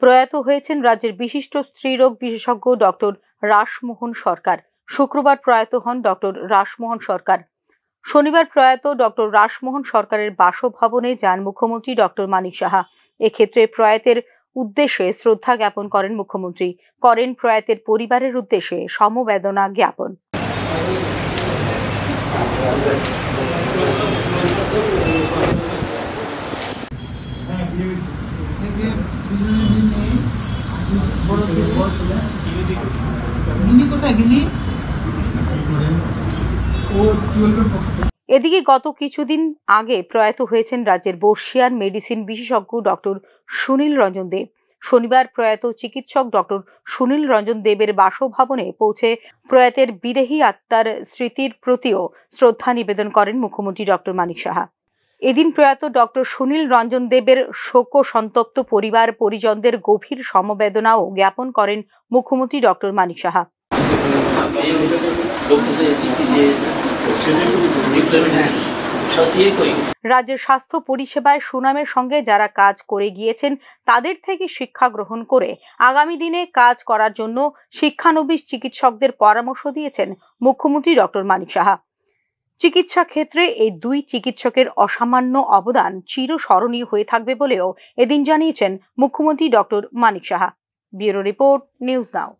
প্রয়াত হয়েছেন রাজ্যের বিশিষ্ট স্ত্রীরোগ বিশেষজ্ঞ ডক্টর রাসমোহন সরকার। শুক্রবার প্রয়াত হন ডক্টর রাসমোহন সরকার। শনিবার প্রয়াত ডক্টর রাসমোহন সরকারের বাসভবনে যান মুখ্যমন্ত্রী ডক্টর মানিক সাহা। এক্ষেত্রে প্রয়াতের উদ্দেশ্যে শ্রদ্ধা জ্ঞাপন করেন মুখ্যমন্ত্রী, করেন প্রয়াতের পরিবারের উদ্দেশ্যে সমবেদনা জ্ঞাপন। এদিকে গত কিছুদিন আগে প্রয়াত হয়েছেন রাজ্যের বর্ষিয়ান মেডিসিন বিশেষজ্ঞ ডক্টর সুনীল রঞ্জন দেব। শনিবার প্রয়াত চিকিৎসক ডক্টর সুনীল রঞ্জন দেবের বাসভবনে পৌঁছে প্রয়াতের বিদেহী আত্মার স্মৃতির প্রতিও শ্রদ্ধা নিবেদন করেন মুখ্যমন্ত্রী ডক্টর মানিক সাহা। এদিন প্রয়াত ডক্টর সুনীল রঞ্জন দেবের শোক সন্তপ্ত পরিবার পরিজনদের গভীর সমবেদনাও জ্ঞাপন করেন মুখ্যমন্ত্রী ডক্টর মানিক সাহা। রাজ্যের স্বাস্থ্য পরিষেবায় সুনামের সঙ্গে যারা কাজ করে গিয়েছেন তাদের থেকে শিক্ষা গ্রহণ করে আগামী দিনে কাজ করার জন্য শিক্ষানবিশ চিকিৎসকদের পরামর্শ দিয়েছেন মুখ্যমন্ত্রী ডক্টর মানিক সাহা। চিকিৎসা ক্ষেত্রে এই দুই চিকিৎসকের অসামান্য অবদান চিরস্মরণীয় হয়ে থাকবে বলেও এদিন জানিয়েছেন মুখ্যমন্ত্রী doctor Manik Saha. Bureau report, news নাও।